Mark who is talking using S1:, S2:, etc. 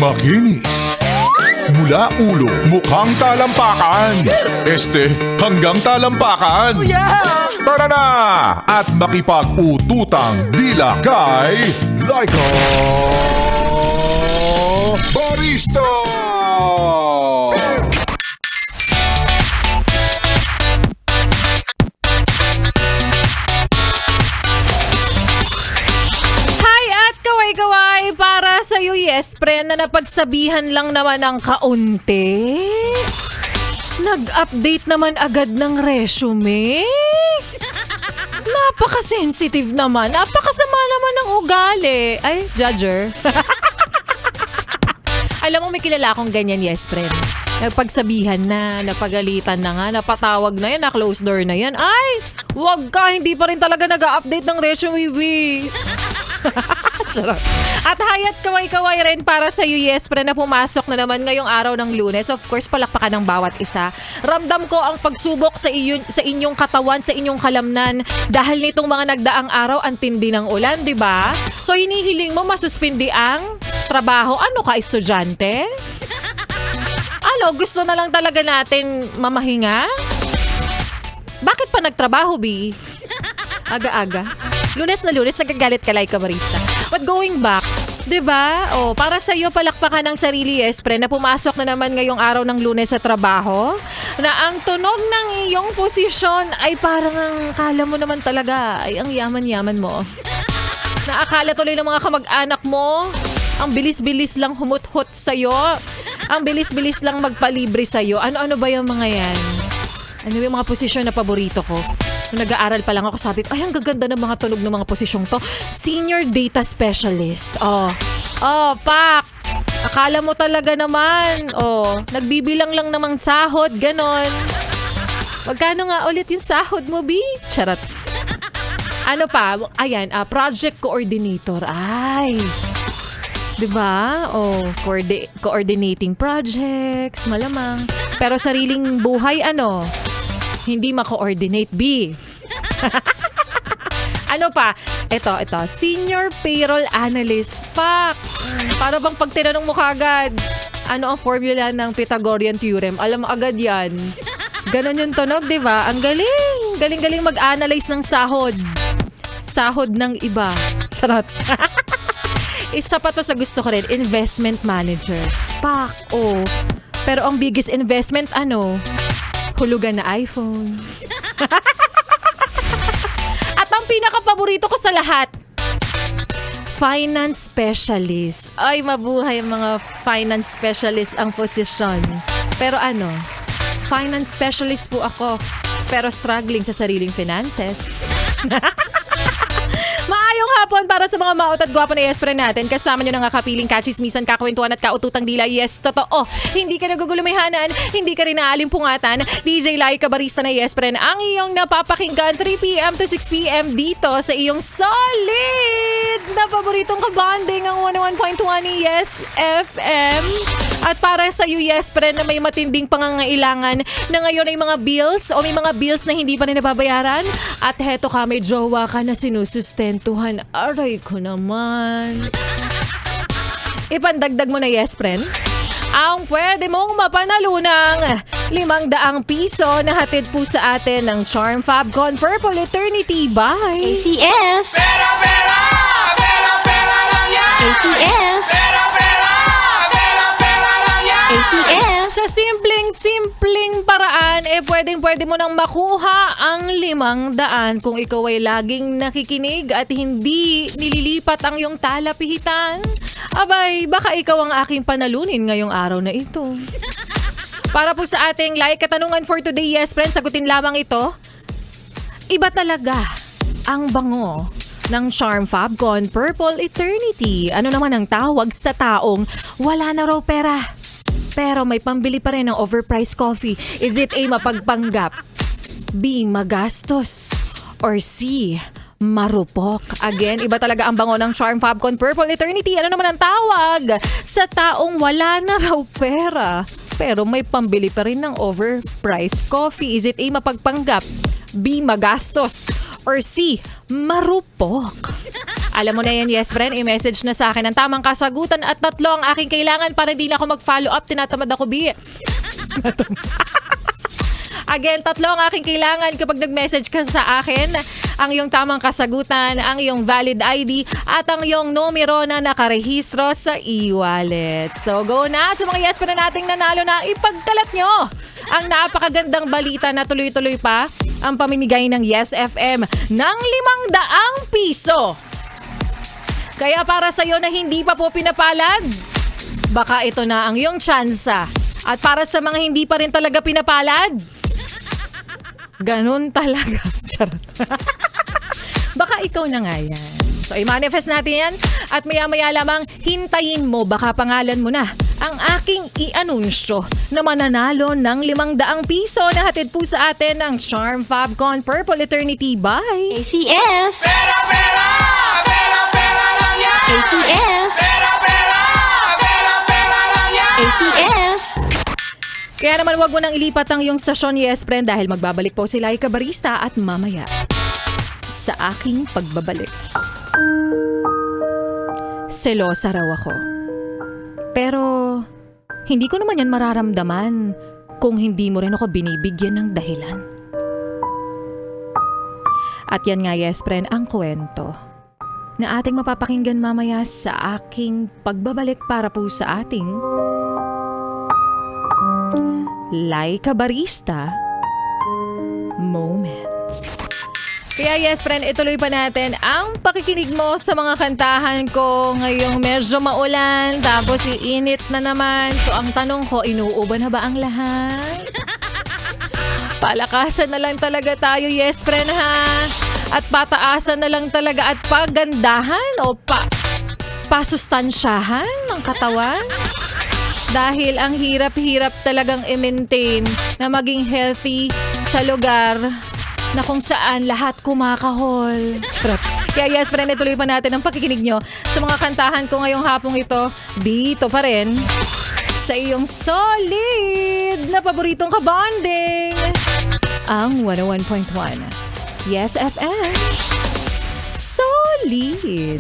S1: Makinis. Mula ulo, mukhang talampakan. Hanggang talampakan. Tara na! At makipag-ututang dila kay Laika Barista!
S2: Kaway-kaway para sa'yo, yes, friend, na napagsabihan lang naman ng kaunti. Nag-update naman agad ng resume. Napaka-sensitive naman. Napakasama naman ng ugali. Ay, judger. Alam mo, may kilala akong ganyan, yes, friend. Nagpagsabihan na, napagalitan na nga, napatawag na yan, na-close door na yan. Ay, wag ka, hindi pa rin talaga nag-update ng resume, we. At hayat kaway-kaway rin para sa iyo, yes, friend, na pumasok na naman ngayong araw ng Lunes. Of course, palakpakan ng bawat isa. Ramdam ko ang pagsubok sa inyong katawan, sa inyong kalamnan. Dahil nitong mga nagdaang araw, ang tindi ng ulan, di ba? So, hinihiling mo masuspindi ang trabaho. Ano ka, estudyante? Ano, gusto na lang talaga natin mamahinga? Bakit pa nagtrabaho, B? Aga-aga. Lunes na Lunes, nagagalit ka, Laika Barista. But going back, diba? O, para sa iyo, palakpakan ng sarili, yes, pre, na pumasok na naman ngayong araw ng Lunes sa trabaho, na ang tunog ng iyong posisyon ay parang ang kala mo naman talaga ay ang yaman-yaman mo. Na akala tuloy ng mga kamag-anak mo, ang bilis-bilis lang humut-hut sa'yo, ang bilis-bilis lang magpalibre sa'yo. Ano-ano ba yung mga yan? Ano yung mga posisyon na paborito ko? Nung nag-aaral pa lang ako, sabi ko, ay, ang gaganda ng mga tunog ng mga posisyong to. Senior Data Specialist. Pak! Akala mo talaga naman. Nagbibilang lang namang sahod, ganon. Magkano nga ulit yung sahod mo, B? Charot. Ano pa? Ayan, project coordinator. Ay, diba? Coordinating projects, malamang. Pero sariling buhay, hindi ma-coordinate, B. Ano pa? Ito. Senior Payroll Analyst. Pak! Para bang pag tinanong mo kagad, ano ang formula ng Pythagorean Theorem? Alam mo agad yan. Ganon yung tunog, di ba? Ang galing. Galing-galing mag-analyze ng sahod. Sahod ng iba. Charot. Isa pa to sa gusto ko rin, investment manager. Pak! Pero ang biggest investment, hulugan na iPhone. At ang pinaka-paborito ko sa lahat, finance specialist. Ay, mabuhay mga finance specialist ang posisyon. Pero finance specialist po ako. Pero struggling sa sariling finances. Maayong hapon para sa mga maot at gwapo na yes friend natin. Kasama nyo na nga kapiling kachismisan, kakwentuhan at kaututang dila. Yes, totoo. Hindi ka nagugulumayhanan, hindi ka rin naalimpungatan. DJ Laika Barista na yes friend ang iyong napapakinggan 3 p.m. to 6 p.m. dito sa iyong solid na paboritong kabanding ang 101.1 Yes FM. At para sa iyo, yes, friend, na may matinding pangangailangan na ngayon ay mga bills o may mga bills na hindi pa rin nababayaran. At heto ka, may jowa ka na sinusustentuhan. Aray ko naman. Ipandagdag mo na, yes, friend, ang pwede mong mapanalo ng 500 piso na hatid po sa atin ng Charm Fabcon Purple Eternity by
S3: ACS. ACS. ACS.
S2: Sa simpleng paraan, pwedeng-pwede mo nang makuha ang 500 kung ikaw ay laging nakikinig at hindi nililipat ang iyong talapihitan. Abay, baka ikaw ang aking panalunin ngayong araw na ito. Para po sa ating katanungan for today, yes friends, sagutin lamang ito. Iba talaga ang bango ng Charm Fabcon Purple Eternity. Ano naman ang tawag sa taong wala na raw pera, pero may pambili pa rin ng overpriced coffee? Is it A, mapagpanggap, B, magastos, or C, marupok? Again, iba talaga ang bango ng Charm Fabcon Purple Eternity. Ano naman ang tawag sa taong wala na raw pera, pero may pambili pa rin ng overpriced coffee? Is it A, mapagpanggap, B, magastos, or C, marupok? Alam mo na yan, yes friend, i-message na sa akin ang tamang kasagutan at 3 ang aking kailangan para di na ako mag-follow up. Tinatamad ako, B. Again, 3 ang aking kailangan kapag nag-message ka sa akin. Ang iyong tamang kasagutan, ang iyong valid ID, at ang iyong numero na nakarehistro sa e-wallet. So go na sa mga yes friend nating nanalo na ipagkalat nyo ang napakagandang balita na tuloy-tuloy pa ang pamimigay ng Yes FM ng 500 piso. Kaya para sa iyo na hindi pa po pinapalad, baka ito na ang iyong tsansa. At para sa mga hindi pa rin talaga pinapalad, ganun talaga. Charot. Baka ikaw na nga yan. So i-manifest natin yan at maya-maya lamang hintayin mo, baka pangalan mo na ang aking i-anunsyo na mananalo ng 500 piso na hatid po sa atin ng Charm Fabcon Purple Eternity by
S3: ACS. ACS. ACS.
S2: Kaya naman wag mo nang ilipat ang iyong stasyon, yes friend, dahil magbabalik po sila Laika Barista at mamaya sa aking pagbabalik. Selosa raw ako. Pero hindi ko naman yan mararamdaman kung hindi mo rin ako binibigyan ng dahilan. At yan nga, yes friend, ang kwento na ating mapapakinggan mamaya sa aking pagbabalik para po sa ating Laika Barista Moments. Kaya yes friend, ituloy pa natin ang pakikinig mo sa mga kantahan ko ngayong medyo maulan, tapos iinit na naman. So ang tanong ko, inuuban na ba ang lahat? Palakasan na lang talaga tayo, yes friend ha? At pataasan na lang talaga at pagandahan o pasustansyahan ng katawan. Dahil ang hirap-hirap talagang i-maintain na maging healthy sa lugar na kung saan lahat kumakahol. Kaya yes, friend, ituloy pa natin ang pakikinig nyo sa mga kantahan ko ngayong hapong ito. Dito pa rin sa iyong solid na paboritong kabonding, ang 101.1 Yes FM. Solid.